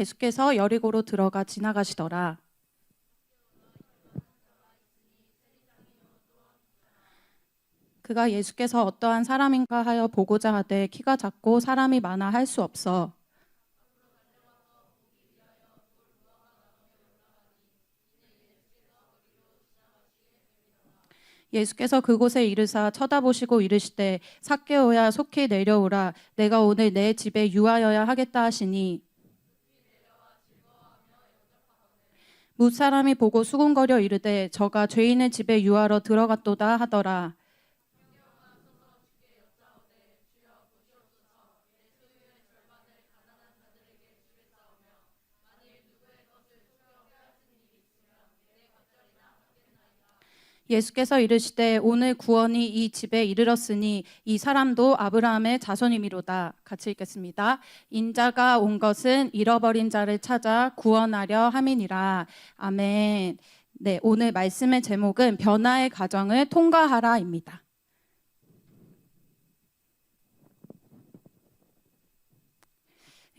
예수께서 여리고로 들어가 지나가시더라. 그가 예수께서 어떠한 사람인가 하여 보고자 하되 키가 작고 사람이 많아 할 수 없어. 예수께서 그곳에 이르사 쳐다보시고 이르시되 삭개오야 속히 내려오라. 내가 오늘 내 집에 유하여야 하겠다 하시니 뭇사람이 보고 수군거려 이르되 저가 죄인의 집에 유하러 들어갔도다 하더라. 예수께서 이르시되 오늘 구원이 이 집에 이르렀으니 이 사람도 아브라함의 자손이미로다. 같이 읽겠습니다. 인자가 온 것은 잃어버린 자를 찾아 구원하려 함이니라. 아멘. 네, 오늘 말씀의 제목은 변화의 과정을 통과하라입니다.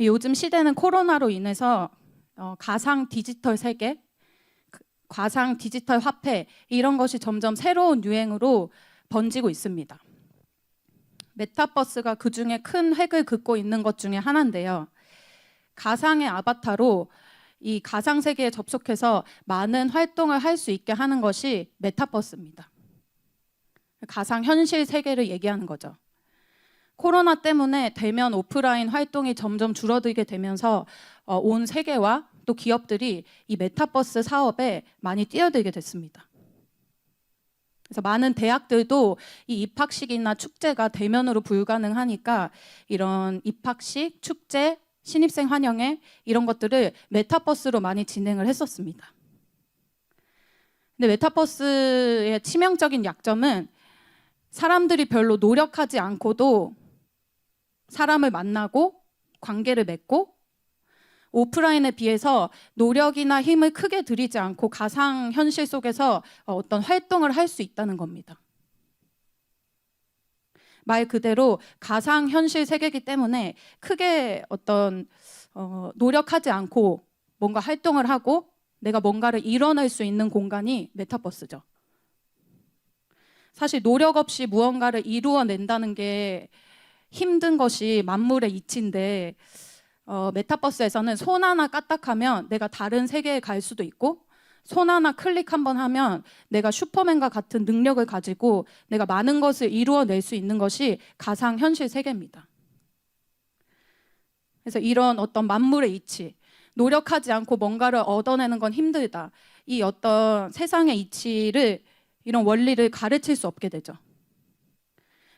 요즘 시대는 코로나로 인해서 가상 디지털 세계, 가상 디지털 화폐 이런 것이 점점 새로운 유행으로 번지고 있습니다. 메타버스가 그중에 큰 획을 긋고 있는 것 중에 하나인데요. 가상의 아바타로 이 가상 세계에 접속해서 많은 활동을 할 수 있게 하는 것이 메타버스입니다. 가상 현실 세계를 얘기하는 거죠. 코로나 때문에 대면 오프라인 활동이 점점 줄어들게 되면서 온 세계와 또 기업들이 이 메타버스 사업에 많이 뛰어들게 됐습니다. 그래서 많은 대학들도 이 입학식이나 축제가 대면으로 불가능하니까 이런 입학식, 축제, 신입생 환영회 이런 것들을 메타버스로 많이 진행을 했었습니다. 근데 메타버스의 치명적인 약점은 사람들이 별로 노력하지 않고도 사람을 만나고 관계를 맺고 오프라인에 비해서 노력이나 힘을 크게 들이지 않고 가상 현실 속에서 어떤 활동을 할 수 있다는 겁니다. 말 그대로 가상 현실 세계이기 때문에 크게 어떤 노력하지 않고 뭔가 활동을 하고 내가 뭔가를 이뤄낼 수 있는 공간이 메타버스죠. 사실 노력 없이 무언가를 이루어낸다는 게 힘든 것이 만물의 이치인데 메타버스에서는 손 하나 까딱하면 내가 다른 세계에 갈 수도 있고 손 하나 클릭 한번 하면 내가 슈퍼맨과 같은 능력을 가지고 내가 많은 것을 이루어낼 수 있는 것이 가상 현실 세계입니다. 그래서 이런 어떤 만물의 이치, 노력하지 않고 뭔가를 얻어내는 건 힘들다. 이 어떤 세상의 이치를 이런 원리를 가르칠 수 없게 되죠.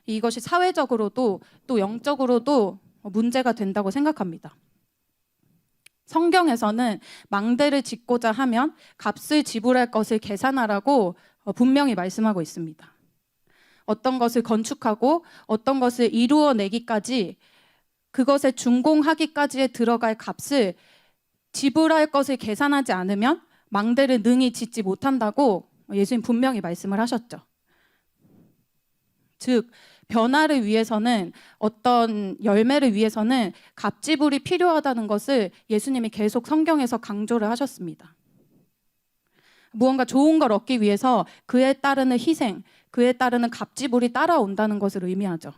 이것이 사회적으로도 또 영적으로도 문제가 된다고 생각합니다. 성경에서는 망대를 짓고자 하면 값을 지불할 것을 계산하라고 분명히 말씀하고 있습니다. 어떤 것을 건축하고 어떤 것을 이루어내기까지 그것에 준공하기까지에 들어갈 값을 지불할 것을 계산하지 않으면 망대를 능히 짓지 못한다고 예수님 분명히 말씀을 하셨죠. 즉 변화를 위해서는 어떤 열매를 위해서는 값지불이 필요하다는 것을 예수님이 계속 성경에서 강조를 하셨습니다. 무언가 좋은 걸 얻기 위해서 그에 따르는 희생, 그에 따르는 값지불이 따라온다는 것을 의미하죠.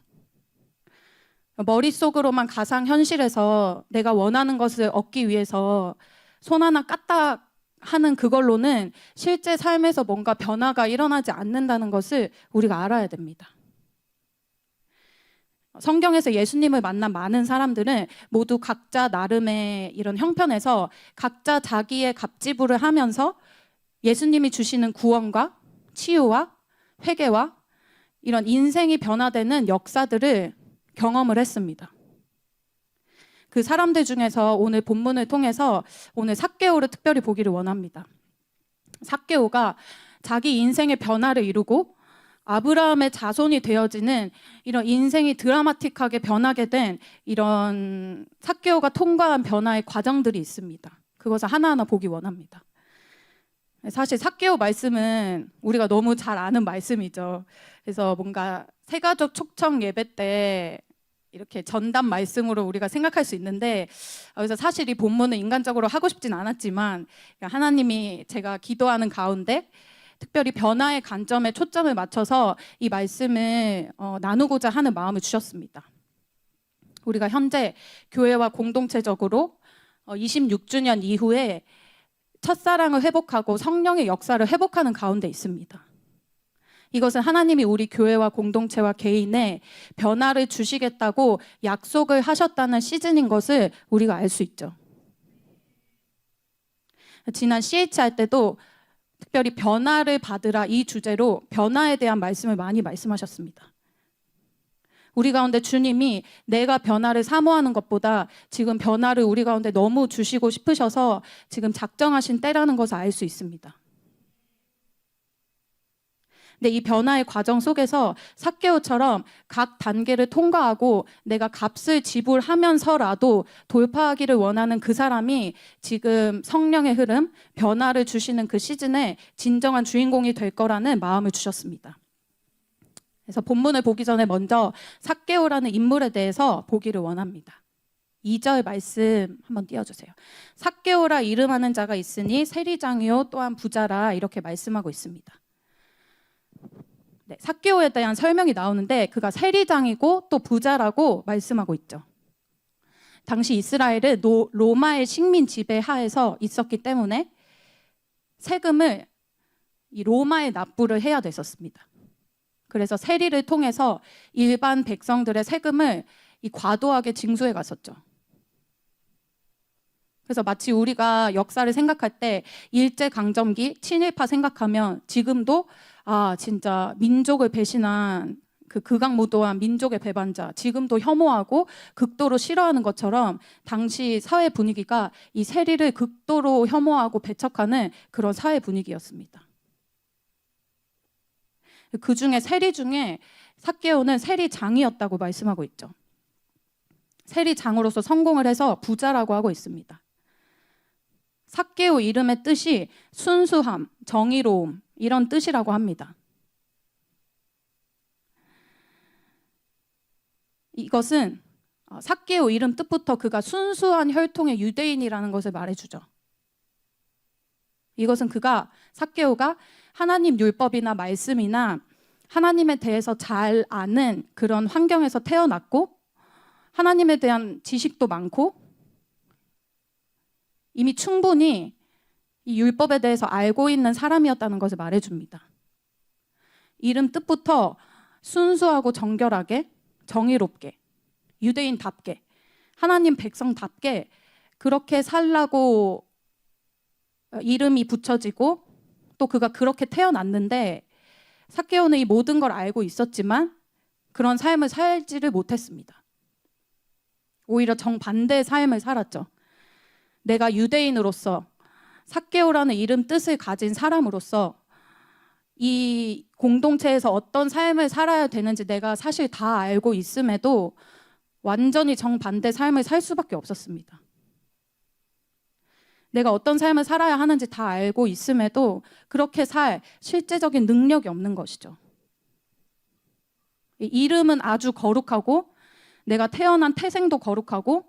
머릿속으로만 가상 현실에서 내가 원하는 것을 얻기 위해서 손 하나 까딱 하는 그걸로는 실제 삶에서 뭔가 변화가 일어나지 않는다는 것을 우리가 알아야 됩니다. 성경에서 예수님을 만난 많은 사람들은 모두 각자 나름의 이런 형편에서 각자 자기의 값지불을 하면서 예수님이 주시는 구원과 치유와 회개와 이런 인생이 변화되는 역사들을 경험을 했습니다. 그 사람들 중에서 오늘 본문을 통해서 오늘 삭개오를 특별히 보기를 원합니다. 삭개오가 자기 인생의 변화를 이루고 아브라함의 자손이 되어지는 이런 인생이 드라마틱하게 변하게 된 이런 삭개오가 통과한 변화의 과정들이 있습니다. 그것을 하나하나 보기 원합니다. 사실 삭개오 말씀은 우리가 너무 잘 아는 말씀이죠. 그래서 뭔가 새가족 초청 예배 때 이렇게 전담 말씀으로 우리가 생각할 수 있는데, 그래서 사실 이 본문은 인간적으로 하고 싶진 않았지만 하나님이 제가 기도하는 가운데 특별히 변화의 관점에 초점을 맞춰서 이 말씀을 나누고자 하는 마음을 주셨습니다. 우리가 현재 교회와 공동체적으로 26주년 이후에 첫사랑을 회복하고 성령의 역사를 회복하는 가운데 있습니다. 이것은 하나님이 우리 교회와 공동체와 개인에 변화를 주시겠다고 약속을 하셨다는 시즌인 것을 우리가 알 수 있죠. 지난 CHR 때도 특별히 변화를 받으라 이 주제로 변화에 대한 말씀을 많이 말씀하셨습니다. 우리 가운데 주님이 내가 변화를 사모하는 것보다 지금 변화를 우리 가운데 너무 주시고 싶으셔서 지금 작정하신 때라는 것을 알 수 있습니다. 근데 이 변화의 과정 속에서 삭개오처럼 각 단계를 통과하고 내가 값을 지불하면서라도 돌파하기를 원하는 그 사람이 지금 성령의 흐름, 변화를 주시는 그 시즌에 진정한 주인공이 될 거라는 마음을 주셨습니다. 그래서 본문을 보기 전에 먼저 삭개오라는 인물에 대해서 보기를 원합니다. 2절 말씀 한번 띄워주세요. 삭개오라 이름하는 자가 있으니 세리장이요 또한 부자라 이렇게 말씀하고 있습니다. 네, 삭개오에 대한 설명이 나오는데 그가 세리장이고 또 부자라고 말씀하고 있죠. 당시 이스라엘은 로마의 식민 지배 하에서 있었기 때문에 세금을 이 로마에 납부를 해야 됐었습니다. 그래서 세리를 통해서 일반 백성들의 세금을 과도하게 징수해 갔었죠. 그래서 마치 우리가 역사를 생각할 때 일제강점기 친일파 생각하면 지금도 진짜 민족을 배신한 그 극악무도한 민족의 배반자 지금도 혐오하고 극도로 싫어하는 것처럼 당시 사회 분위기가 이 세리를 극도로 혐오하고 배척하는 그런 사회 분위기였습니다. 그 중에 세리 중에 삭개오는 세리장이었다고 말씀하고 있죠. 세리장으로서 성공을 해서 부자라고 하고 있습니다. 삭개오 이름의 뜻이 순수함, 정의로움 이런 뜻이라고 합니다. 이것은 삭개오 이름 뜻부터 그가 순수한 혈통의 유대인이라는 것을 말해주죠. 이것은 삭개오가 하나님 율법이나 말씀이나 하나님에 대해서 잘 아는 그런 환경에서 태어났고 하나님에 대한 지식도 많고 이미 충분히 이 율법에 대해서 알고 있는 사람이었다는 것을 말해줍니다. 이름 뜻부터 순수하고 정결하게, 정의롭게, 유대인답게, 하나님 백성답게 그렇게 살라고 이름이 붙여지고 또 그가 그렇게 태어났는데 삭개오는 이 모든 걸 알고 있었지만 그런 삶을 살지를 못했습니다. 오히려 정반대의 삶을 살았죠. 내가 유대인으로서 삭개오라는 이름 뜻을 가진 사람으로서 이 공동체에서 어떤 삶을 살아야 되는지 내가 사실 다 알고 있음에도 완전히 정반대 삶을 살 수밖에 없었습니다. 내가 어떤 삶을 살아야 하는지 다 알고 있음에도 그렇게 살 실제적인 능력이 없는 것이죠. 이름은 아주 거룩하고 내가 태어난 태생도 거룩하고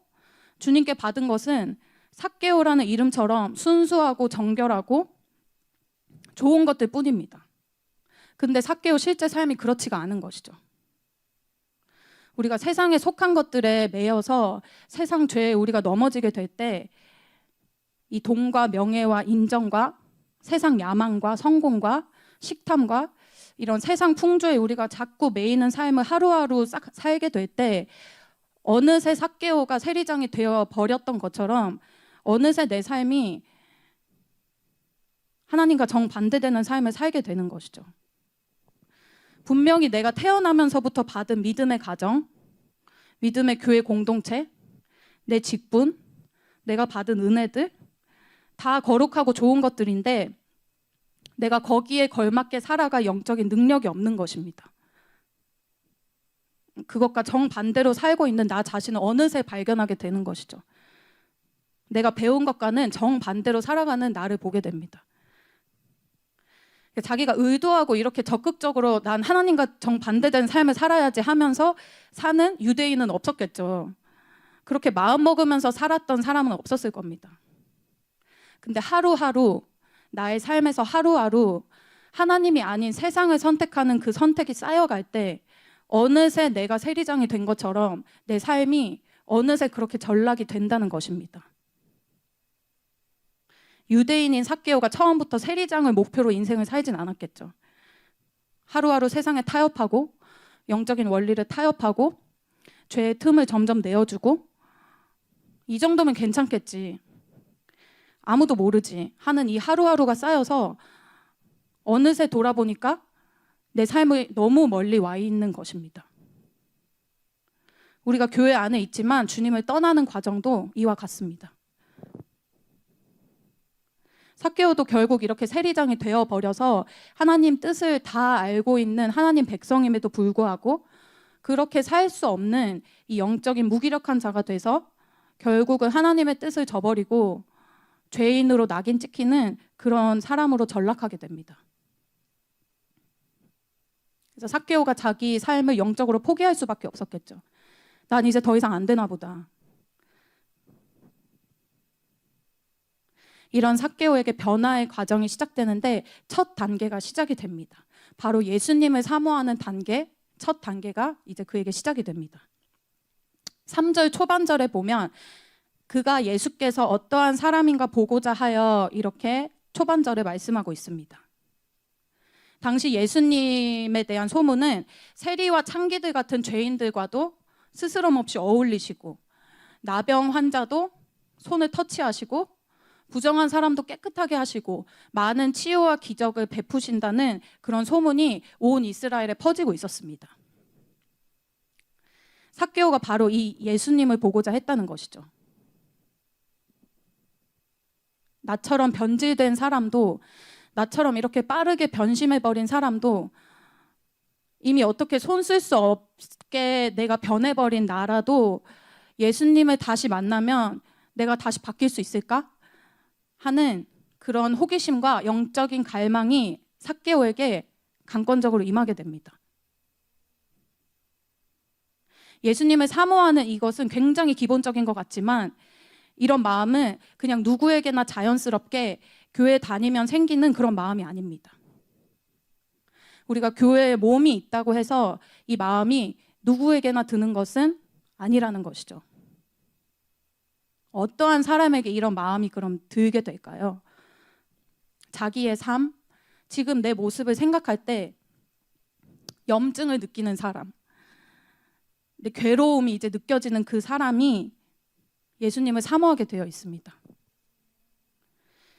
주님께 받은 것은 삭개오라는 이름처럼 순수하고 정결하고 좋은 것들 뿐입니다. 근데 삭개오 실제 삶이 그렇지가 않은 것이죠. 우리가 세상에 속한 것들에 매여서 세상 죄에 우리가 넘어지게 될 때 이 돈과 명예와 인정과 세상 야망과 성공과 식탐과 이런 세상 풍조에 우리가 자꾸 매이는 삶을 하루하루 살게 될 때 어느새 삭개오가 세리장이 되어 버렸던 것처럼 어느새 내 삶이 하나님과 정반대되는 삶을 살게 되는 것이죠. 분명히 내가 태어나면서부터 받은 믿음의 가정, 믿음의 교회 공동체, 내 직분, 내가 받은 은혜들 다 거룩하고 좋은 것들인데 내가 거기에 걸맞게 살아갈 영적인 능력이 없는 것입니다. 그것과 정반대로 살고 있는 나 자신을 어느새 발견하게 되는 것이죠. 내가 배운 것과는 정반대로 살아가는 나를 보게 됩니다. 자기가 의도하고 이렇게 적극적으로 난 하나님과 정반대된 삶을 살아야지 하면서 사는 유대인은 없었겠죠. 그렇게 마음 먹으면서 살았던 사람은 없었을 겁니다. 근데 하루하루 나의 삶에서 하루하루 하나님이 아닌 세상을 선택하는 그 선택이 쌓여갈 때 어느새 내가 세리장이 된 것처럼 내 삶이 어느새 그렇게 전락이 된다는 것입니다. 유대인인 삭개오가 처음부터 세리장을 목표로 인생을 살진 않았겠죠. 하루하루 세상에 타협하고 영적인 원리를 타협하고 죄의 틈을 점점 내어주고 이 정도면 괜찮겠지, 아무도 모르지 하는 이 하루하루가 쌓여서 어느새 돌아보니까 내 삶이 너무 멀리 와 있는 것입니다. 우리가 교회 안에 있지만 주님을 떠나는 과정도 이와 같습니다. 삭개오도 결국 이렇게 세리장이 되어버려서 하나님 뜻을 다 알고 있는 하나님 백성임에도 불구하고 그렇게 살 수 없는 이 영적인 무기력한 자가 돼서 결국은 하나님의 뜻을 저버리고 죄인으로 낙인 찍히는 그런 사람으로 전락하게 됩니다. 그래서 삭개오가 자기 삶을 영적으로 포기할 수밖에 없었겠죠. 난 이제 더 이상 안 되나 보다. 이런 삭개오에게 변화의 과정이 시작되는데 첫 단계가 시작이 됩니다. 바로 예수님을 사모하는 단계, 첫 단계가 이제 그에게 시작이 됩니다. 3절 초반절에 보면 그가 예수께서 어떠한 사람인가 보고자 하여 이렇게 초반절에 말씀하고 있습니다. 당시 예수님에 대한 소문은 세리와 창기들 같은 죄인들과도 스스럼 없이 어울리시고 나병 환자도 손을 터치하시고 부정한 사람도 깨끗하게 하시고 많은 치유와 기적을 베푸신다는 그런 소문이 온 이스라엘에 퍼지고 있었습니다. 삭개오가 바로 이 예수님을 보고자 했다는 것이죠. 나처럼 변질된 사람도, 나처럼 이렇게 빠르게 변심해버린 사람도, 이미 어떻게 손 쓸 수 없게 내가 변해버린 나라도 예수님을 다시 만나면 내가 다시 바뀔 수 있을까? 하는 그런 호기심과 영적인 갈망이 삭개오에게 강권적으로 임하게 됩니다. 예수님을 사모하는 이것은 굉장히 기본적인 것 같지만 이런 마음은 그냥 누구에게나 자연스럽게 교회 다니면 생기는 그런 마음이 아닙니다. 우리가 교회에 몸이 있다고 해서 이 마음이 누구에게나 드는 것은 아니라는 것이죠. 어떠한 사람에게 이런 마음이 그럼 들게 될까요? 자기의 삶, 지금 내 모습을 생각할 때 염증을 느끼는 사람, 근데 괴로움이 이제 느껴지는 그 사람이 예수님을 사모하게 되어 있습니다.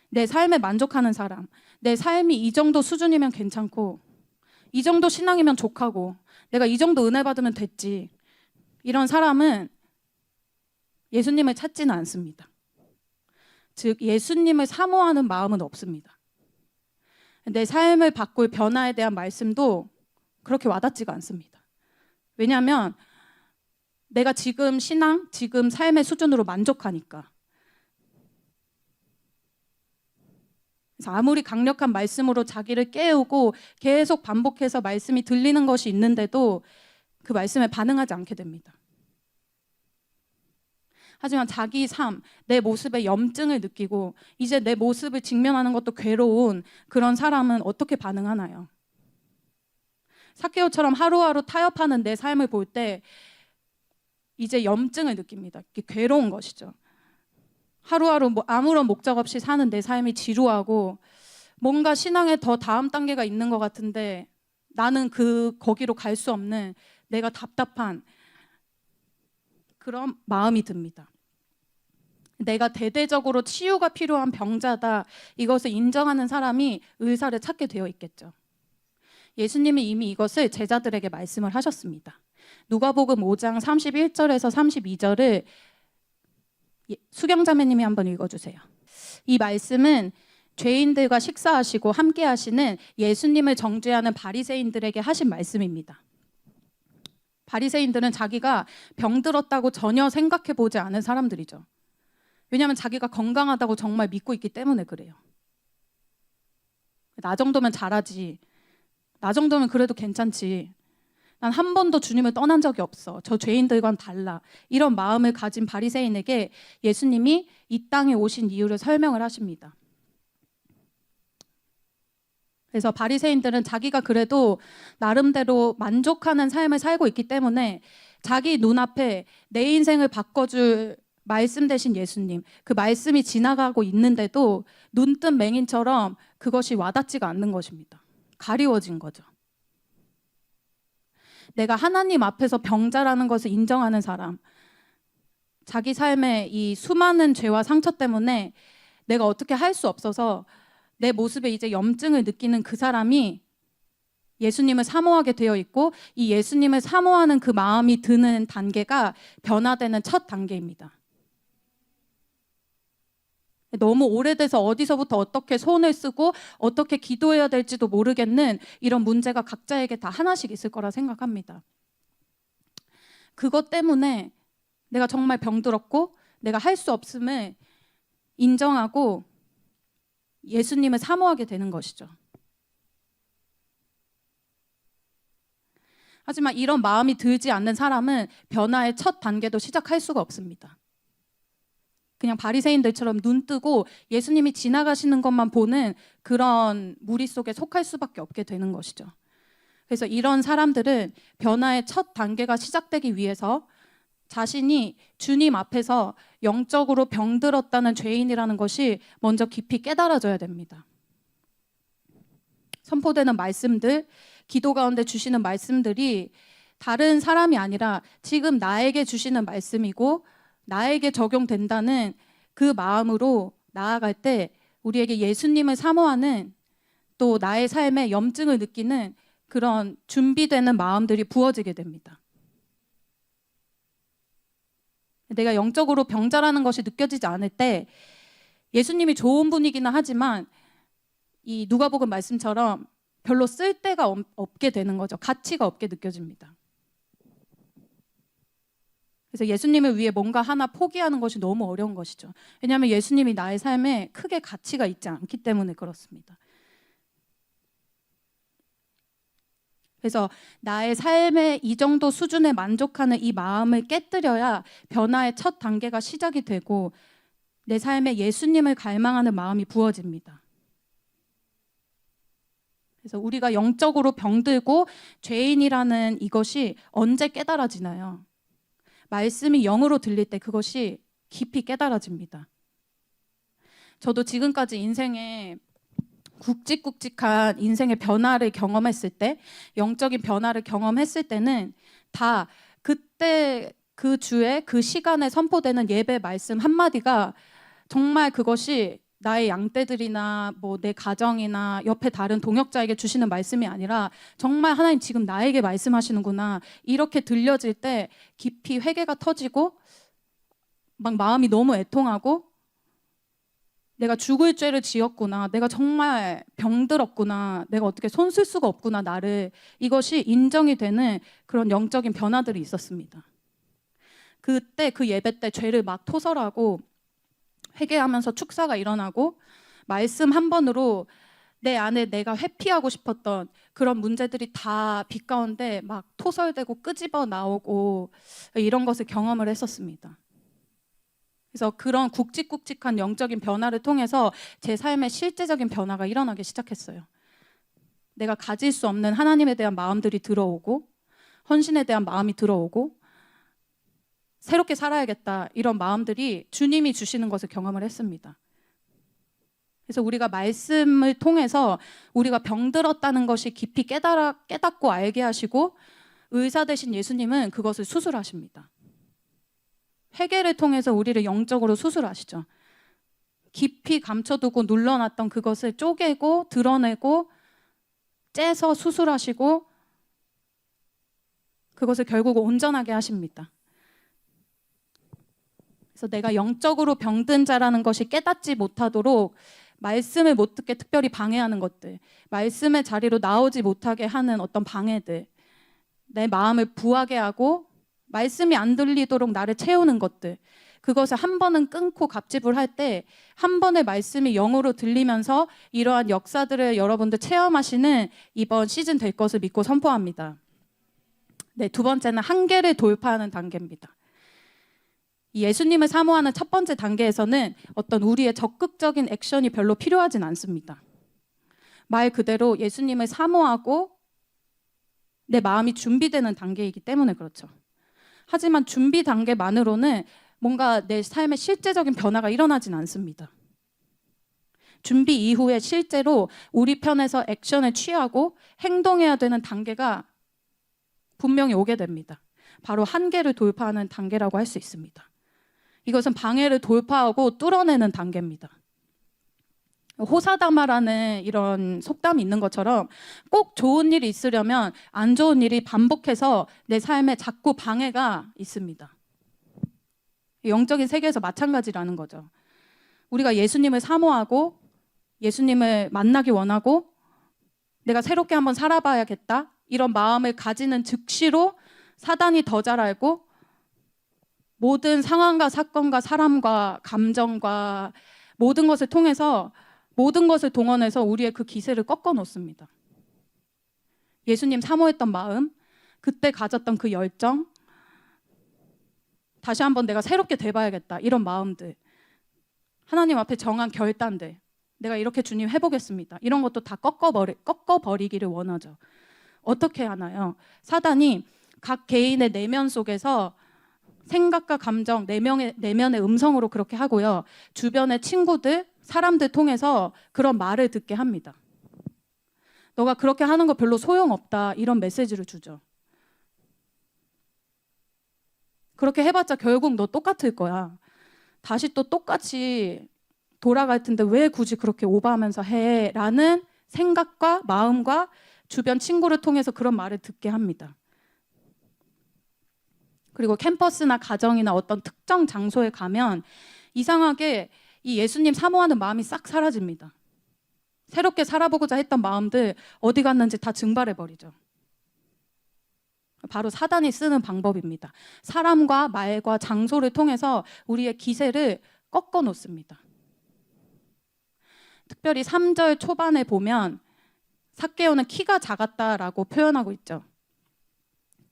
내 삶에 만족하는 사람, 내 삶이 이 정도 수준이면 괜찮고 이 정도 신앙이면 족하고 내가 이 정도 은혜 받으면 됐지, 이런 사람은 예수님을 찾지는 않습니다. 즉 예수님을 사모하는 마음은 없습니다. 내 삶을 바꿀 변화에 대한 말씀도 그렇게 와닿지가 않습니다. 왜냐하면 내가 지금 신앙, 지금 삶의 수준으로 만족하니까. 그래서 아무리 강력한 말씀으로 자기를 깨우고 계속 반복해서 말씀이 들리는 것이 있는데도 그 말씀에 반응하지 않게 됩니다. 하지만 자기 삶, 내 모습에 염증을 느끼고 이제 내 모습을 직면하는 것도 괴로운 그런 사람은 어떻게 반응하나요? 삭개오처럼 하루하루 타협하는 내 삶을 볼 때 이제 염증을 느낍니다. 괴로운 것이죠. 하루하루 아무런 목적 없이 사는 내 삶이 지루하고 뭔가 신앙에 더 다음 단계가 있는 것 같은데 나는 거기로 갈 수 없는 내가 답답한 그런 마음이 듭니다. 내가 대대적으로 치유가 필요한 병자다, 이것을 인정하는 사람이 의사를 찾게 되어 있겠죠. 예수님이 이미 이것을 제자들에게 말씀을 하셨습니다. 누가복음 5장 31절에서 32절을 수경자매님이 한번 읽어주세요. 이 말씀은 죄인들과 식사하시고 함께 하시는 예수님을 정죄하는 바리새인들에게 하신 말씀입니다. 바리새인들은 자기가 병들었다고 전혀 생각해 보지 않은 사람들이죠. 왜냐하면 자기가 건강하다고 정말 믿고 있기 때문에 그래요. 나 정도면 잘하지. 나 정도면 그래도 괜찮지. 난 한 번도 주님을 떠난 적이 없어. 저 죄인들과는 달라. 이런 마음을 가진 바리새인에게 예수님이 이 땅에 오신 이유를 설명을 하십니다. 그래서 바리새인들은 자기가 그래도 나름대로 만족하는 삶을 살고 있기 때문에 자기 눈앞에 내 인생을 바꿔줄 말씀 대신 예수님, 그 말씀이 지나가고 있는데도 눈뜬 맹인처럼 그것이 와닿지가 않는 것입니다. 가리워진 거죠. 내가 하나님 앞에서 병자라는 것을 인정하는 사람, 자기 삶의 이 수많은 죄와 상처 때문에 내가 어떻게 할 수 없어서 내 모습에 이제 염증을 느끼는 그 사람이 예수님을 사모하게 되어 있고, 이 예수님을 사모하는 그 마음이 드는 단계가 변화되는 첫 단계입니다. 너무 오래돼서 어디서부터 어떻게 손을 쓰고 어떻게 기도해야 될지도 모르겠는 이런 문제가 각자에게 다 하나씩 있을 거라 생각합니다. 그것 때문에 내가 정말 병들었고 내가 할 수 없음을 인정하고 예수님을 사모하게 되는 것이죠. 하지만 이런 마음이 들지 않는 사람은 변화의 첫 단계도 시작할 수가 없습니다. 그냥 바리새인들처럼 눈 뜨고 예수님이 지나가시는 것만 보는 그런 무리 속에 속할 수밖에 없게 되는 것이죠. 그래서 이런 사람들은 변화의 첫 단계가 시작되기 위해서 자신이 주님 앞에서 영적으로 병들었다는 죄인이라는 것이 먼저 깊이 깨달아져야 됩니다. 선포되는 말씀들, 기도 가운데 주시는 말씀들이 다른 사람이 아니라 지금 나에게 주시는 말씀이고 나에게 적용된다는 그 마음으로 나아갈 때 우리에게 예수님을 사모하는, 또 나의 삶에 염증을 느끼는 그런 준비되는 마음들이 부어지게 됩니다. 내가 영적으로 병자라는 것이 느껴지지 않을 때 예수님이 좋은 분이기는 하지만 이 누가복음 말씀처럼 별로 쓸데가 없게 되는 거죠. 가치가 없게 느껴집니다. 그래서 예수님을 위해 뭔가 하나 포기하는 것이 너무 어려운 것이죠. 왜냐하면 예수님이 나의 삶에 크게 가치가 있지 않기 때문에 그렇습니다. 그래서 나의 삶의 이 정도 수준에 만족하는 이 마음을 깨뜨려야 변화의 첫 단계가 시작이 되고 내 삶에 예수님을 갈망하는 마음이 부어집니다. 그래서 우리가 영적으로 병들고 죄인이라는 이것이 언제 깨달아지나요? 말씀이 영으로 들릴 때 그것이 깊이 깨달아집니다. 저도 지금까지 인생에 굵직굵직한 인생의 변화를 경험했을 때, 영적인 변화를 경험했을 때는 다 그때 그 주에 그 시간에 선포되는 예배 말씀 한마디가 정말 그것이 나의 양떼들이나 뭐 내 가정이나 옆에 다른 동역자에게 주시는 말씀이 아니라 정말 하나님 지금 나에게 말씀하시는구나 이렇게 들려질 때 깊이 회개가 터지고 막 마음이 너무 애통하고 내가 죽을 죄를 지었구나, 내가 정말 병들었구나, 내가 어떻게 손 쓸 수가 없구나 나를, 이것이 인정이 되는 그런 영적인 변화들이 있었습니다. 그때 그 예배 때 죄를 막 토설하고 회개하면서 축사가 일어나고 말씀 한 번으로 내 안에 내가 회피하고 싶었던 그런 문제들이 다 빛 가운데 막 토설되고 끄집어 나오고 이런 것을 경험을 했었습니다. 그래서 그런 굵직굵직한 영적인 변화를 통해서 제 삶에 실제적인 변화가 일어나기 시작했어요. 내가 가질 수 없는 하나님에 대한 마음들이 들어오고 헌신에 대한 마음이 들어오고 새롭게 살아야겠다 이런 마음들이 주님이 주시는 것을 경험을 했습니다. 그래서 우리가 말씀을 통해서 우리가 병들었다는 것이 깊이 깨닫고 알게 하시고 의사 되신 예수님은 그것을 수술하십니다. 회개를 통해서 우리를 영적으로 수술하시죠. 깊이 감춰두고 눌러놨던 그것을 쪼개고 드러내고 째서 수술하시고 그것을 결국 온전하게 하십니다. 그래서 내가 영적으로 병든 자라는 것이 깨닫지 못하도록 말씀을 못 듣게 특별히 방해하는 것들, 말씀의 자리로 나오지 못하게 하는 어떤 방해들, 내 마음을 부하게 하고 말씀이 안 들리도록 나를 채우는 것들, 그것을 한 번은 끊고 갑집을 할 때 한 번의 말씀이 영으로 들리면서 이러한 역사들을 여러분들 체험하시는 이번 시즌 될 것을 믿고 선포합니다. 네, 두 번째는 한계를 돌파하는 단계입니다. 이 예수님을 사모하는 첫 번째 단계에서는 어떤 우리의 적극적인 액션이 별로 필요하진 않습니다. 말 그대로 예수님을 사모하고 내 마음이 준비되는 단계이기 때문에 그렇죠. 하지만 준비 단계만으로는 뭔가 내 삶에 실제적인 변화가 일어나진 않습니다. 준비 이후에 실제로 우리 편에서 액션을 취하고 행동해야 되는 단계가 분명히 오게 됩니다. 바로 한계를 돌파하는 단계라고 할 수 있습니다. 이것은 방해를 돌파하고 뚫어내는 단계입니다. 호사다마라는 이런 속담이 있는 것처럼 꼭 좋은 일이 있으려면 안 좋은 일이 반복해서 내 삶에 자꾸 방해가 있습니다. 영적인 세계에서 마찬가지라는 거죠. 우리가 예수님을 사모하고 예수님을 만나기 원하고 내가 새롭게 한번 살아봐야겠다 이런 마음을 가지는 즉시로 사단이 더 잘 알고 모든 상황과 사건과 사람과 감정과 모든 것을 통해서 모든 것을 동원해서 우리의 그 기세를 꺾어 놓습니다. 예수님 사모했던 마음, 그때 가졌던 그 열정, 다시 한번 내가 새롭게 돼봐야겠다 이런 마음들, 하나님 앞에 정한 결단들, 내가 이렇게 주님 해보겠습니다 이런 것도 다 꺾어버리기를 원하죠. 어떻게 하나요? 사단이 각 개인의 내면 속에서 생각과 감정, 내면의 음성으로 그렇게 하고요. 주변의 친구들, 사람들 통해서 그런 말을 듣게 합니다. 너가 그렇게 하는 거 별로 소용없다 이런 메시지를 주죠. 그렇게 해봤자 결국 너 똑같을 거야. 다시 또 똑같이 돌아갈 텐데 왜 굳이 그렇게 오버하면서 해? 라는 생각과 마음과 주변 친구를 통해서 그런 말을 듣게 합니다. 그리고 캠퍼스나 가정이나 어떤 특정 장소에 가면 이상하게 이 예수님 사모하는 마음이 싹 사라집니다. 새롭게 살아보고자 했던 마음들 어디 갔는지 다 증발해버리죠. 바로 사단이 쓰는 방법입니다. 사람과 말과 장소를 통해서 우리의 기세를 꺾어 놓습니다. 특별히 3절 초반에 보면 삭개오는 키가 작았다라고 표현하고 있죠.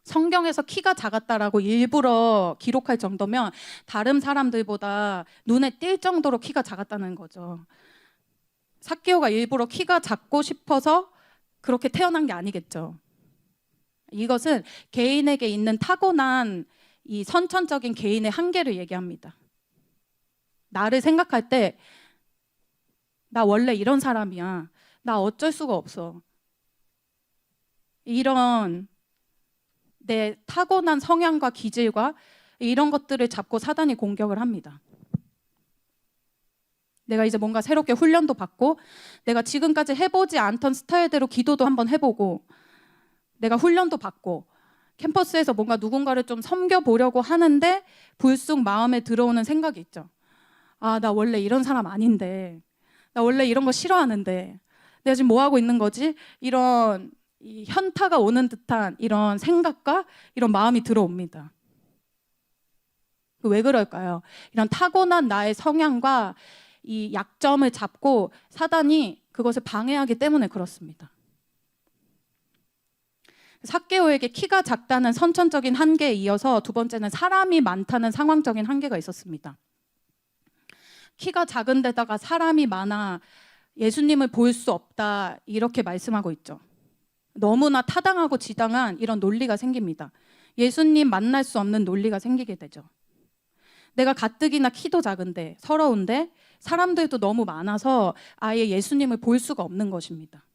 성경에서 키가 작았다라고 일부러 기록할 정도면 다른 사람들보다 눈에 띌 정도로 키가 작았다는 거죠. 삭개오가 일부러 키가 작고 싶어서 그렇게 태어난 게 아니겠죠. 이것은 개인에게 있는 타고난 이 선천적인 개인의 한계를 얘기합니다. 나를 생각할 때 나 원래 이런 사람이야. 나 어쩔 수가 없어. 이런 내 타고난 성향과 기질과 이런 것들을 잡고 사단이 공격을 합니다. 내가 이제 뭔가 새롭게 훈련도 받고 내가 지금까지 해보지 않던 스타일대로 기도도 한번 해보고 내가 훈련도 받고 캠퍼스에서 뭔가 누군가를 좀 섬겨보려고 하는데 불쑥 마음에 들어오는 생각이 있죠. 아, 나 원래 이런 사람 아닌데, 나 원래 이런 거 싫어하는데 내가 지금 뭐 하고 있는 거지? 이런 이 현타가 오는 듯한 이런 생각과 이런 마음이 들어옵니다. 왜 그럴까요? 이런 타고난 나의 성향과 이 약점을 잡고 사단이 그것을 방해하기 때문에 그렇습니다. 삭개오에게 키가 작다는 선천적인 한계에 이어서 두 번째는 사람이 많다는 상황적인 한계가 있었습니다. 키가 작은 데다가 사람이 많아 예수님을 볼 수 없다 이렇게 말씀하고 있죠. 너무나 타당하고 지당한 이런 논리가 생깁니다. 예수님 만날 수 없는 논리가 생기게 되죠. 내가 가뜩이나 키도 작은데 서러운데 사람들도 너무 많아서 아예 예수님을 볼 수가 없는 것입니다.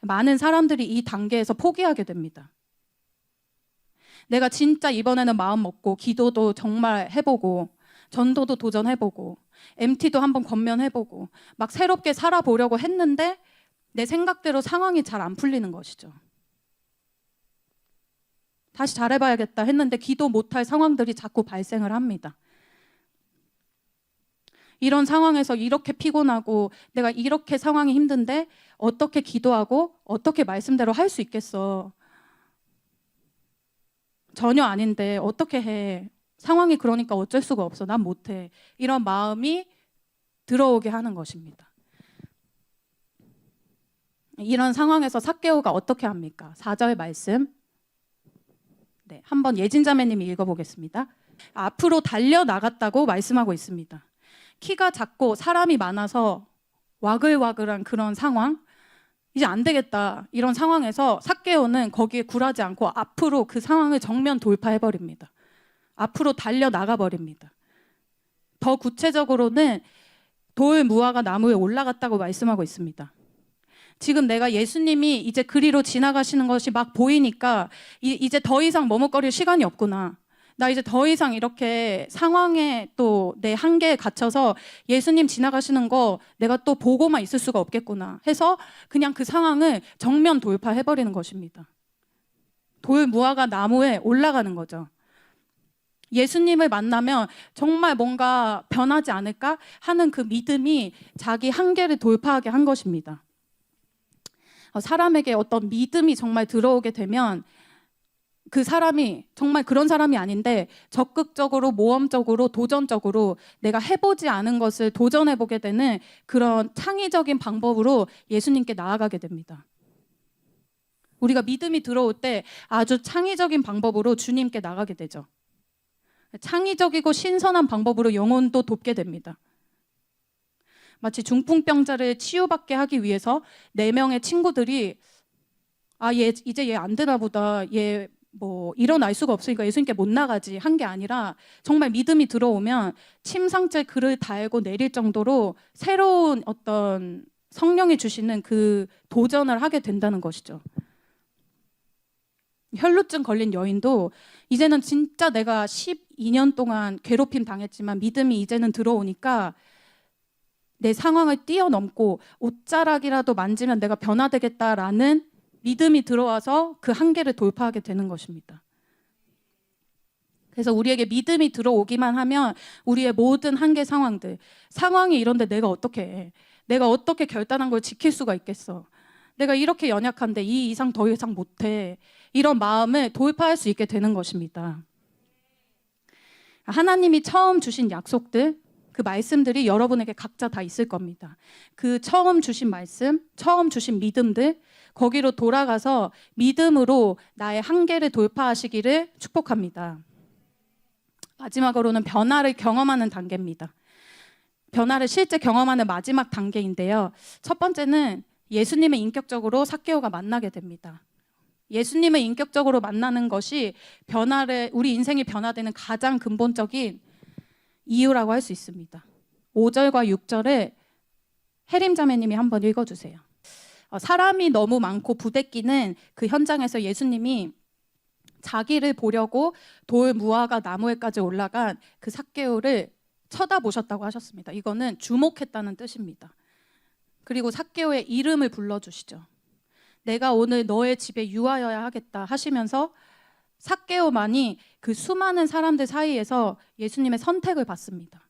많은 사람들이 이 단계에서 포기하게 됩니다. 내가 진짜 이번에는 마음 먹고 기도도 정말 해보고 전도도 도전해보고 MT도 한번 권면해보고 막 새롭게 살아보려고 했는데 내 생각대로 상황이 잘 안 풀리는 것이죠. 다시 잘해봐야겠다 했는데 기도 못할 상황들이 자꾸 발생을 합니다. 이런 상황에서 이렇게 피곤하고 내가 이렇게 상황이 힘든데 어떻게 기도하고 어떻게 말씀대로 할 수 있겠어. 전혀 아닌데 어떻게 해. 상황이 그러니까 어쩔 수가 없어. 난 못해. 이런 마음이 들어오게 하는 것입니다. 이런 상황에서 삭개오가 어떻게 합니까? 4절 말씀. 네, 한번 예진자매님이 읽어보겠습니다. 앞으로 달려나갔다고 말씀하고 있습니다. 키가 작고 사람이 많아서 와글와글한 그런 상황, 이제 안 되겠다 이런 상황에서 삭개오는 거기에 굴하지 않고 앞으로 그 상황을 정면 돌파해버립니다. 앞으로 달려나가버립니다. 더 구체적으로는 돌 무화과 나무에 올라갔다고 말씀하고 있습니다. 지금 내가 예수님이 이제 그리로 지나가시는 것이 막 보이니까 이제 더 이상 머뭇거릴 시간이 없구나. 나 이제 더 이상 이렇게 상황에 또 내 한계에 갇혀서 예수님 지나가시는 거 내가 또 보고만 있을 수가 없겠구나 해서 그냥 그 상황을 정면 돌파해버리는 것입니다. 돌 무화과 나무에 올라가는 거죠. 예수님을 만나면 정말 뭔가 변하지 않을까 하는 그 믿음이 자기 한계를 돌파하게 한 것입니다. 사람에게 어떤 믿음이 정말 들어오게 되면 그 사람이 정말 그런 사람이 아닌데 적극적으로 모험적으로 도전적으로 내가 해보지 않은 것을 도전해보게 되는 그런 창의적인 방법으로 예수님께 나아가게 됩니다. 우리가 믿음이 들어올 때 아주 창의적인 방법으로 주님께 나가게 되죠. 창의적이고 신선한 방법으로 영혼도 돕게 됩니다. 마치 중풍병자를 치유받게 하기 위해서 4명의 친구들이 이제 얘 안 되나 보다. 얘 뭐 일어날 수가 없으니까 예수님께 못 나가지 한 게 아니라 정말 믿음이 들어오면 침상째 그를 달고 내릴 정도로 새로운 어떤 성령이 주시는 그 도전을 하게 된다는 것이죠. 혈루증 걸린 여인도 이제는 진짜 내가 12년 동안 괴롭힘 당했지만 믿음이 이제는 들어오니까 내 상황을 뛰어넘고 옷자락이라도 만지면 내가 변화되겠다라는 믿음이 들어와서 그 한계를 돌파하게 되는 것입니다. 그래서 우리에게 믿음이 들어오기만 하면 우리의 모든 한계 상황이 이런데 내가 어떻게 해? 내가 어떻게 결단한 걸 지킬 수가 있겠어? 내가 이렇게 연약한데 이 이상 더 이상 못해. 이런 마음을 돌파할 수 있게 되는 것입니다. 하나님이 처음 주신 약속들, 그 말씀들이 여러분에게 각자 다 있을 겁니다. 그 처음 주신 말씀, 처음 주신 믿음들, 거기로 돌아가서 믿음으로 나의 한계를 돌파하시기를 축복합니다. 마지막으로는 변화를 경험하는 단계입니다. 변화를 실제 경험하는 마지막 단계인데요. 첫 번째는 예수님을 인격적으로 삭개오가 만나게 됩니다. 예수님을 인격적으로 만나는 것이 우리 인생이 변화되는 가장 근본적인 이유라고 할 수 있습니다. 5절과 6절에 혜림 자매님이 한번 읽어주세요. 사람이 너무 많고 부대끼는 그 현장에서 예수님이 자기를 보려고 돌 무화과 나무에까지 올라간 그 삭개오를 쳐다보셨다고 하셨습니다. 이거는 주목했다는 뜻입니다. 그리고 삭개오의 이름을 불러주시죠. 내가 오늘 너의 집에 유하여야 하겠다 하시면서 삭개오만이 그 수많은 사람들 사이에서 예수님의 선택을 받습니다.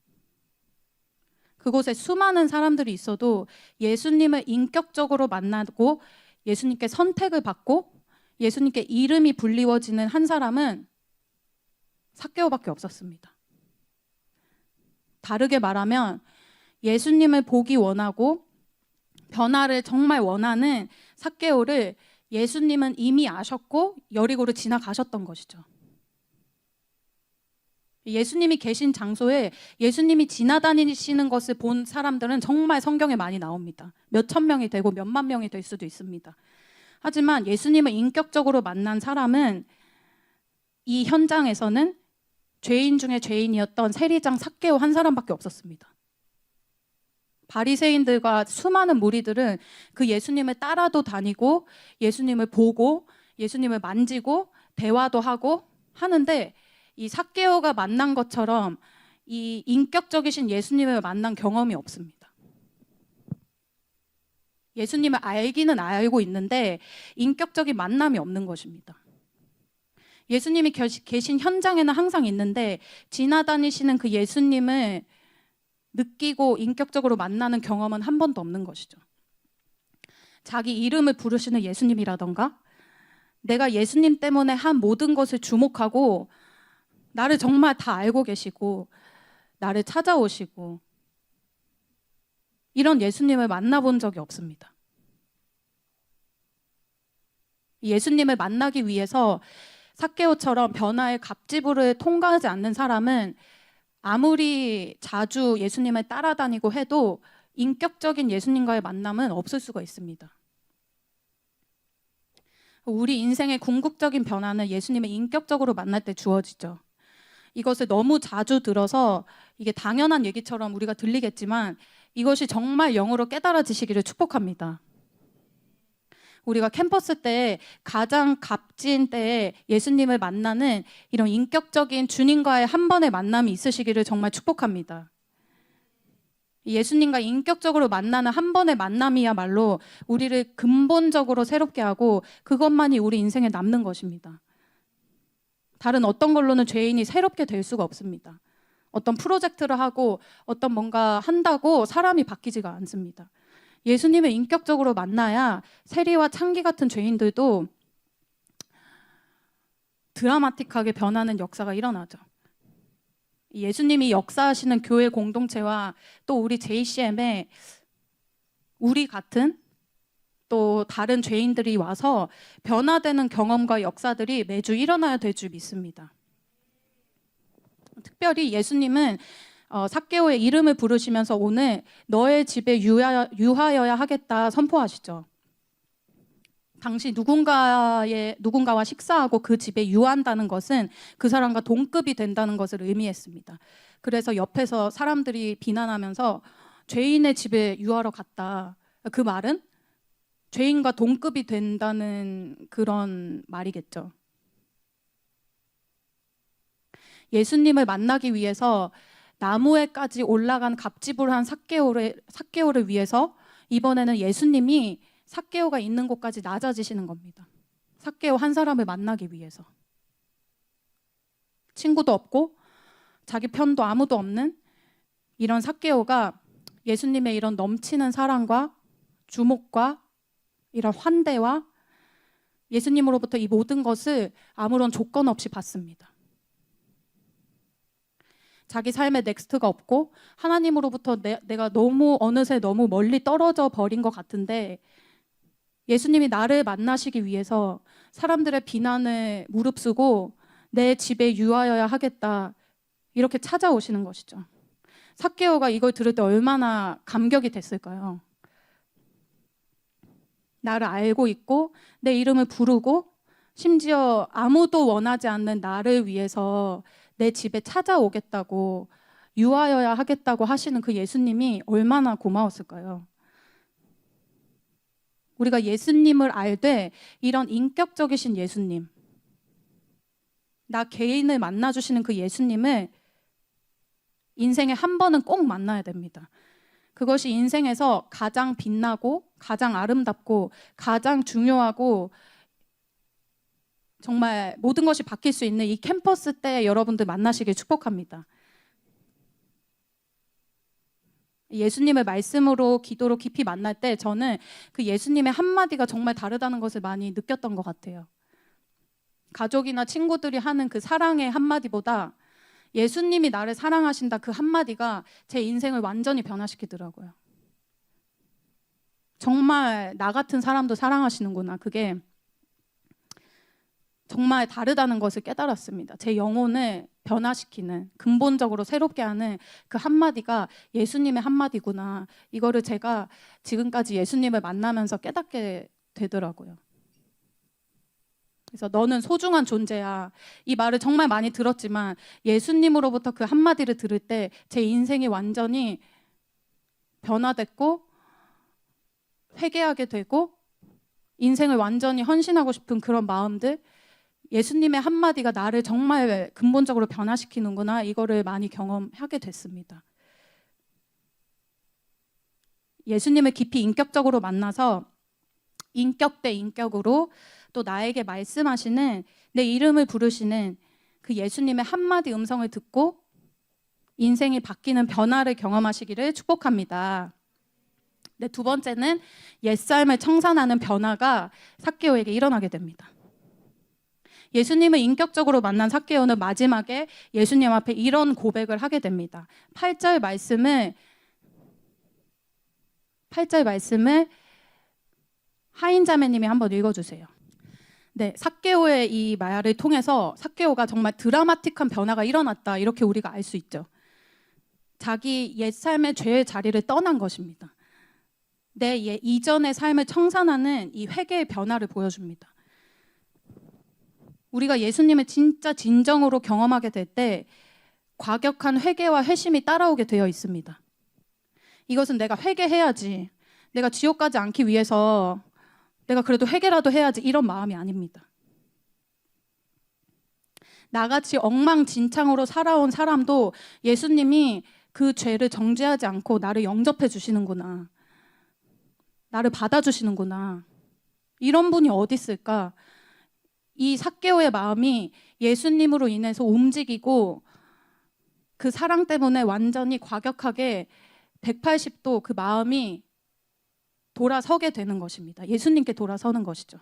그곳에 수많은 사람들이 있어도 예수님을 인격적으로 만나고 예수님께 선택을 받고 예수님께 이름이 불리워지는 한 사람은 삭개오밖에 없었습니다. 다르게 말하면 예수님을 보기 원하고 변화를 정말 원하는 삭개오를 예수님은 이미 아셨고 여리고를 지나가셨던 것이죠. 예수님이 계신 장소에 예수님이 지나다니시는 것을 본 사람들은 정말 성경에 많이 나옵니다. 몇천 명이 되고 몇만 명이 될 수도 있습니다. 하지만 예수님을 인격적으로 만난 사람은 이 현장에서는 죄인 중에 죄인이었던 세리장 삭개오 한 사람밖에 없었습니다. 바리새인들과 수많은 무리들은 그 예수님을 따라도 다니고 예수님을 보고 예수님을 만지고 대화도 하고 하는데 이 삭개오가 만난 것처럼 이 인격적이신 예수님을 만난 경험이 없습니다. 예수님을 알기는 알고 있는데 인격적인 만남이 없는 것입니다. 예수님이 계신 현장에는 항상 있는데 지나다니시는 그 예수님을 느끼고 인격적으로 만나는 경험은 한 번도 없는 것이죠. 자기 이름을 부르시는 예수님이라던가 내가 예수님 때문에 한 모든 것을 주목하고 나를 정말 다 알고 계시고 나를 찾아오시고 이런 예수님을 만나본 적이 없습니다. 예수님을 만나기 위해서 삭개오처럼 변화의 갑지부를 통과하지 않는 사람은 아무리 자주 예수님을 따라다니고 해도 인격적인 예수님과의 만남은 없을 수가 있습니다. 우리 인생의 궁극적인 변화는 예수님을 인격적으로 만날 때 주어지죠. 이것을 너무 자주 들어서 이게 당연한 얘기처럼 우리가 들리겠지만 이것이 정말 영으로 깨달아지시기를 축복합니다. 우리가 캠퍼스 때 가장 값진 때에 예수님을 만나는 이런 인격적인 주님과의 한 번의 만남이 있으시기를 정말 축복합니다. 예수님과 인격적으로 만나는 한 번의 만남이야말로 우리를 근본적으로 새롭게 하고 그것만이 우리 인생에 남는 것입니다. 다른 어떤 걸로는 죄인이 새롭게 될 수가 없습니다. 어떤 프로젝트를 하고 어떤 뭔가 한다고 사람이 바뀌지가 않습니다. 예수님을 인격적으로 만나야 세리와 창기 같은 죄인들도 드라마틱하게 변하는 역사가 일어나죠. 예수님이 역사하시는 교회 공동체와 또 우리 JCM에 우리 같은 또 다른 죄인들이 와서 변화되는 경험과 역사들이 매주 일어나야 될 줄 믿습니다. 특별히 예수님은 삭개오의 이름을 부르시면서 오늘 너의 집에 유하여야 하겠다 선포하시죠. 당시 누군가와 식사하고 그 집에 유한다는 것은 그 사람과 동급이 된다는 것을 의미했습니다. 그래서 옆에서 사람들이 비난하면서 죄인의 집에 유하러 갔다. 그 말은 죄인과 동급이 된다는 그런 말이겠죠. 예수님을 만나기 위해서 나무에까지 올라간 갑지불한 삭개오를 위해서 이번에는 예수님이 삭개오가 있는 곳까지 낮아지시는 겁니다. 삭개오 한 사람을 만나기 위해서. 친구도 없고 자기 편도 아무도 없는 이런 삭개오가 예수님의 이런 넘치는 사랑과 주목과 이런 환대와 예수님으로부터 이 모든 것을 아무런 조건 없이 받습니다. 자기 삶에 넥스트가 없고 하나님으로부터 내가 어느새 너무 멀리 떨어져 버린 것 같은데 예수님이 나를 만나시기 위해서 사람들의 비난을 무릅쓰고 내 집에 유하여야 하겠다 이렇게 찾아오시는 것이죠. 삭개오가 이걸 들을 때 얼마나 감격이 됐을까요? 나를 알고 있고 내 이름을 부르고 심지어 아무도 원하지 않는 나를 위해서 내 집에 찾아오겠다고 유하여야 하겠다고 하시는 그 예수님이 얼마나 고마웠을까요? 우리가 예수님을 알되 이런 인격적이신 예수님, 나 개인을 만나주시는 그 예수님을 인생에 한 번은 꼭 만나야 됩니다. 그것이 인생에서 가장 빛나고 가장 아름답고 가장 중요하고 정말 모든 것이 바뀔 수 있는 이 캠퍼스 때 여러분들 만나시길 축복합니다. 예수님을 말씀으로 기도로 깊이 만날 때 저는 그 예수님의 한마디가 정말 다르다는 것을 많이 느꼈던 것 같아요. 가족이나 친구들이 하는 그 사랑의 한마디보다 예수님이 나를 사랑하신다 그 한마디가 제 인생을 완전히 변화시키더라고요. 정말 나 같은 사람도 사랑하시는구나. 그게 정말 다르다는 것을 깨달았습니다. 제 영혼을 변화시키는, 근본적으로 새롭게 하는 그 한마디가 예수님의 한마디구나. 이거를 제가 지금까지 예수님을 만나면서 깨닫게 되더라고요. 그래서 너는 소중한 존재야. 이 말을 정말 많이 들었지만 예수님으로부터 그 한마디를 들을 때 제 인생이 완전히 변화됐고 회개하게 되고 인생을 완전히 헌신하고 싶은 그런 마음들, 예수님의 한마디가 나를 정말 근본적으로 변화시키는구나, 이거를 많이 경험하게 됐습니다. 예수님을 깊이 인격적으로 만나서 인격 대 인격으로 또 나에게 말씀하시는, 내 이름을 부르시는 그 예수님의 한마디 음성을 듣고 인생이 바뀌는 변화를 경험하시기를 축복합니다. 네, 두 번째는 옛삶을 청산하는 변화가 삭개오에게 일어나게 됩니다. 예수님을 인격적으로 만난 삭개오는 마지막에 예수님 앞에 이런 고백을 하게 됩니다. 8절 말씀을 하인 자매님이 한번 읽어주세요. 네, 삭개오의 이 말을 통해서 삭개오가 정말 드라마틱한 변화가 일어났다, 이렇게 우리가 알 수 있죠. 자기 옛 삶의 죄의 자리를 떠난 것입니다. 내 이전의 삶을 청산하는 이 회개의 변화를 보여줍니다. 우리가 예수님을 진짜 진정으로 경험하게 될 때 과격한 회개와 회심이 따라오게 되어 있습니다. 이것은 내가 회개해야지, 내가 지옥 가지 않기 위해서 내가 그래도 회개라도 해야지, 이런 마음이 아닙니다. 나같이 엉망진창으로 살아온 사람도 예수님이 그 죄를 정죄하지 않고 나를 영접해 주시는구나, 나를 받아주시는구나, 이런 분이 어디 있을까? 이 삭개오의 마음이 예수님으로 인해서 움직이고 그 사랑 때문에 완전히 과격하게 180도 그 마음이 돌아서게 되는 것입니다. 예수님께 돌아서는 것이죠.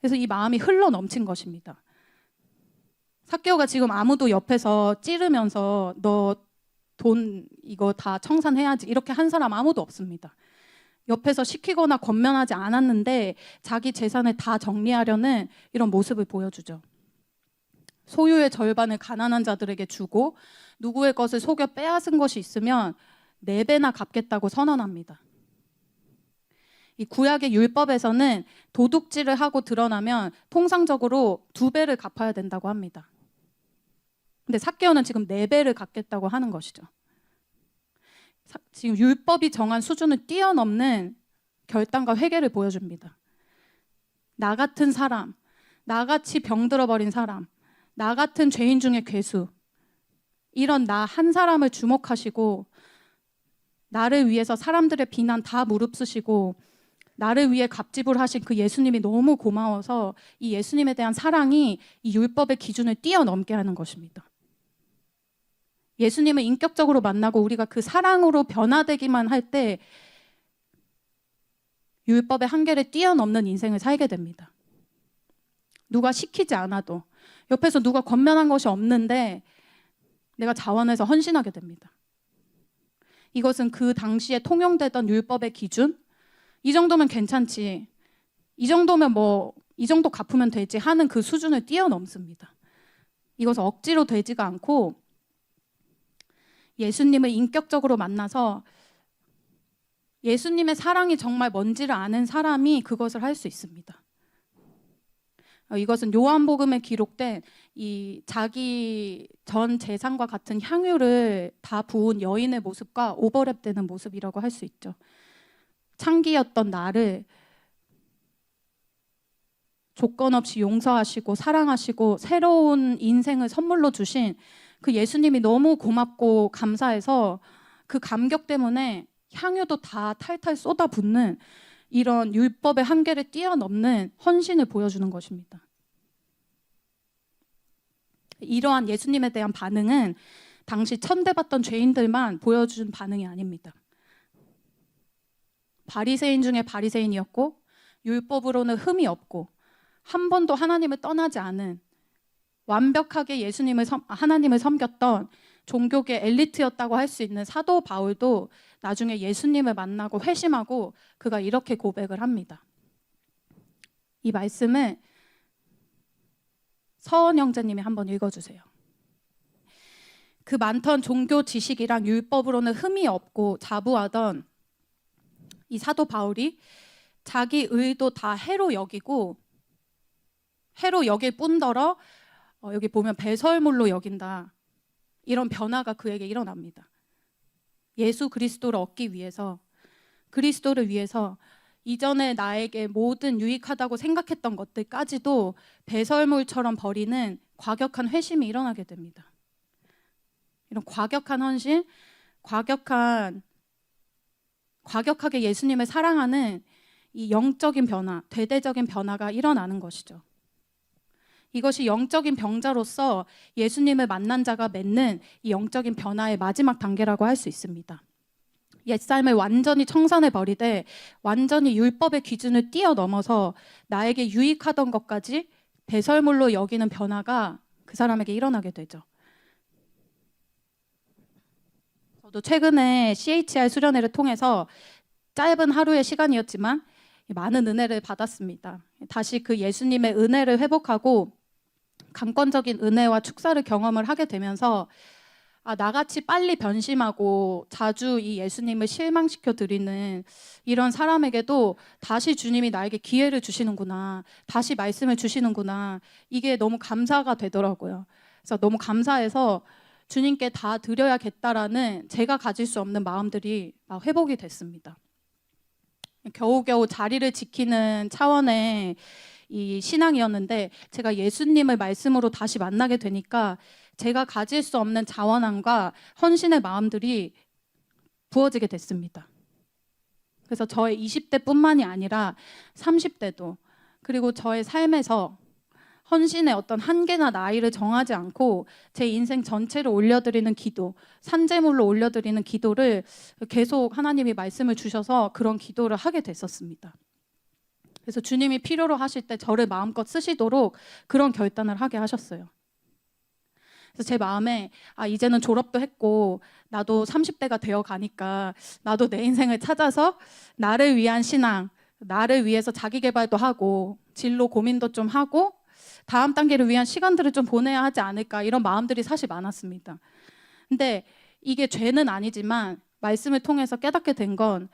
그래서 이 마음이 흘러 넘친 것입니다. 삭개오가 지금 아무도 옆에서 찌르면서 너 돈 이거 다 청산해야지, 이렇게 한 사람 아무도 없습니다. 옆에서 시키거나 권면하지 않았는데 자기 재산을 다 정리하려는 이런 모습을 보여주죠. 소유의 절반을 가난한 자들에게 주고 누구의 것을 속여 빼앗은 것이 있으면 4배나 갚겠다고 선언합니다. 이 구약의 율법에서는 도둑질을 하고 드러나면 통상적으로 2배를 갚아야 된다고 합니다. 근데 삭개오는 지금 4배를 갚겠다고 하는 것이죠. 지금 율법이 정한 수준을 뛰어넘는 결단과 회개를 보여줍니다. 나 같은 사람, 나같이 병들어버린 사람, 나 같은 죄인 중에 괴수, 이런 나 한 사람을 주목하시고 나를 위해서 사람들의 비난 다 무릅쓰시고 나를 위해 갑집을 하신 그 예수님이 너무 고마워서 이 예수님에 대한 사랑이 이 율법의 기준을 뛰어넘게 하는 것입니다. 예수님을 인격적으로 만나고 우리가 그 사랑으로 변화되기만 할 때 율법의 한계를 뛰어넘는 인생을 살게 됩니다. 누가 시키지 않아도, 옆에서 누가 권면한 것이 없는데 내가 자원해서 헌신하게 됩니다. 이것은 그 당시에 통용되던 율법의 기준, 이 정도면 괜찮지, 이 정도면 이 정도 갚으면 되지 하는 그 수준을 뛰어넘습니다. 이것은 억지로 되지가 않고 예수님을 인격적으로 만나서 예수님의 사랑이 정말 뭔지를 아는 사람이 그것을 할 수 있습니다. 이것은 요한복음에 기록된 이 자기 전 재산과 같은 향유를 다 부은 여인의 모습과 오버랩되는 모습이라고 할 수 있죠. 창기였던 나를 조건 없이 용서하시고 사랑하시고 새로운 인생을 선물로 주신 그 예수님이 너무 고맙고 감사해서 그 감격 때문에 향유도 다 탈탈 쏟아붓는 이런 율법의 한계를 뛰어넘는 헌신을 보여주는 것입니다. 이러한 예수님에 대한 반응은 당시 천대받던 죄인들만 보여준 반응이 아닙니다. 바리새인 중에 바리새인이었고 율법으로는 흠이 없고 한 번도 하나님을 떠나지 않은 완벽하게 하나님을 섬겼던 종교계 엘리트였다고 할 수 있는 사도 바울도 나중에 예수님을 만나고 회심하고 그가 이렇게 고백을 합니다. 이 말씀을 서원 형제님이 한번 읽어주세요. 그 많던 종교 지식이랑 율법으로는 흠이 없고 자부하던 이 사도 바울이 자기 의도 다 해로 여기고 해로 여길 뿐더러 여기 보면 배설물로 여긴다, 이런 변화가 그에게 일어납니다. 예수 그리스도를 얻기 위해서, 그리스도를 위해서 이전에 나에게 모든 유익하다고 생각했던 것들까지도 배설물처럼 버리는 과격한 회심이 일어나게 됩니다. 이런 과격한 헌신, 과격하게 예수님을 사랑하는 이 영적인 변화, 대대적인 변화가 일어나는 것이죠. 이것이 영적인 병자로서 예수님을 만난 자가 맺는 이 영적인 변화의 마지막 단계라고 할 수 있습니다. 옛삶을 완전히 청산해 버리되 완전히 율법의 기준을 뛰어넘어서 나에게 유익하던 것까지 배설물로 여기는 변화가 그 사람에게 일어나게 되죠. 저도 최근에 CHR 수련회를 통해서 짧은 하루의 시간이었지만 많은 은혜를 받았습니다. 다시 그 예수님의 은혜를 회복하고 강권적인 은혜와 축사를 경험을 하게 되면서 나같이 빨리 변심하고 자주 이 예수님을 실망시켜 드리는 이런 사람에게도 다시 주님이 나에게 기회를 주시는구나, 다시 말씀을 주시는구나, 이게 너무 감사가 되더라고요. 그래서 너무 감사해서 주님께 다 드려야겠다라는 제가 가질 수 없는 마음들이 막 회복이 됐습니다. 겨우겨우 자리를 지키는 차원의 이 신앙이었는데 제가 예수님을 말씀으로 다시 만나게 되니까 제가 가질 수 없는 자원함과 헌신의 마음들이 부어지게 됐습니다. 그래서 저의 20대뿐만이 아니라 30대도, 그리고 저의 삶에서 헌신의 어떤 한계나 나이를 정하지 않고 제 인생 전체를 올려드리는 기도, 산제물로 올려드리는 기도를 계속 하나님이 말씀을 주셔서 그런 기도를 하게 됐었습니다. 그래서 주님이 필요로 하실 때 저를 마음껏 쓰시도록 그런 결단을 하게 하셨어요. 그래서 제 마음에 이제는 졸업도 했고 나도 30대가 되어 가니까 나도 내 인생을 찾아서 나를 위한 신앙, 나를 위해서 자기 개발도 하고 진로 고민도 좀 하고 다음 단계를 위한 시간들을 좀 보내야 하지 않을까, 이런 마음들이 사실 많았습니다. 근데 이게 죄는 아니지만 말씀을 통해서 깨닫게 된 건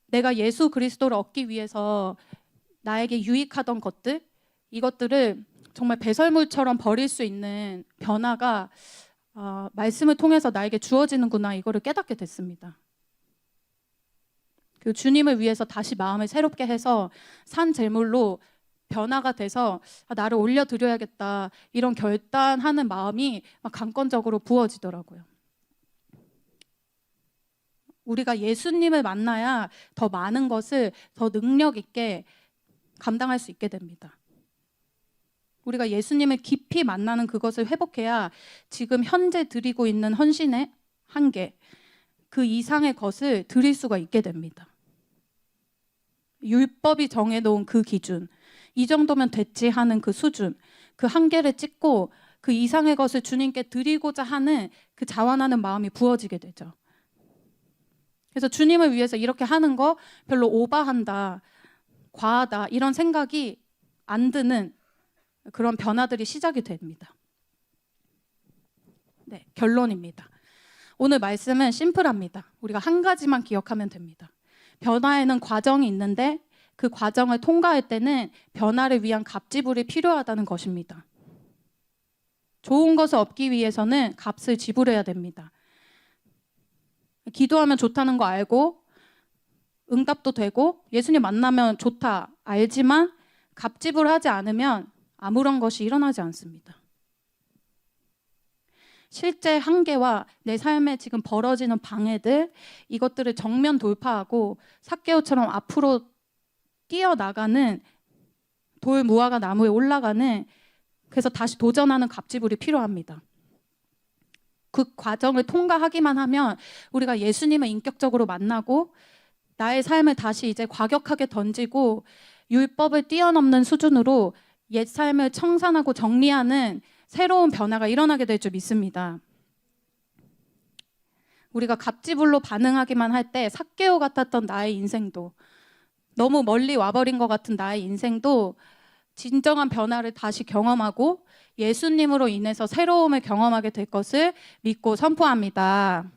내가 예수 그리스도를 얻기 위해서 나에게 유익하던 것들, 이것들을 정말 배설물처럼 버릴 수 있는 변화가 말씀을 통해서 나에게 주어지는구나, 이거를 깨닫게 됐습니다. 그 주님을 위해서 다시 마음을 새롭게 해서 산 제물로 변화가 돼서 나를 올려드려야겠다, 이런 결단하는 마음이 막 강권적으로 부어지더라고요. 우리가 예수님을 만나야 더 많은 것을 더 능력 있게 감당할 수 있게 됩니다. 우리가 예수님을 깊이 만나는 그것을 회복해야 지금 현재 드리고 있는 헌신의 한계, 그 이상의 것을 드릴 수가 있게 됩니다. 율법이 정해놓은 그 기준, 이 정도면 됐지 하는 그 수준, 그 한계를 찍고 그 이상의 것을 주님께 드리고자 하는 그 자원하는 마음이 부어지게 되죠. 그래서 주님을 위해서 이렇게 하는 거 별로 오바한다, 과하다, 이런 생각이 안 드는 그런 변화들이 시작이 됩니다. 네, 결론입니다. 오늘 말씀은 심플합니다. 우리가 한 가지만 기억하면 됩니다. 변화에는 과정이 있는데 그 과정을 통과할 때는 변화를 위한 값지불이 필요하다는 것입니다. 좋은 것을 얻기 위해서는 값을 지불해야 됩니다. 기도하면 좋다는 거 알고 응답도 되고 예수님 만나면 좋다 알지만 값지불하지 않으면 아무런 것이 일어나지 않습니다. 실제 한계와 내 삶에 지금 벌어지는 방해들, 이것들을 정면 돌파하고 삭개오처럼 앞으로 뛰어나가는, 돌 무화과 나무에 올라가는, 그래서 다시 도전하는 값지불이 필요합니다. 그 과정을 통과하기만 하면 우리가 예수님을 인격적으로 만나고 나의 삶을 다시 이제 과격하게 던지고 율법을 뛰어넘는 수준으로 옛 삶을 청산하고 정리하는 새로운 변화가 일어나게 될 줄 믿습니다. 우리가 값지불로 반응하기만 할 때 삭개오 같았던 나의 인생도, 너무 멀리 와버린 것 같은 나의 인생도 진정한 변화를 다시 경험하고 예수님으로 인해서 새로움을 경험하게 될 것을 믿고 선포합니다.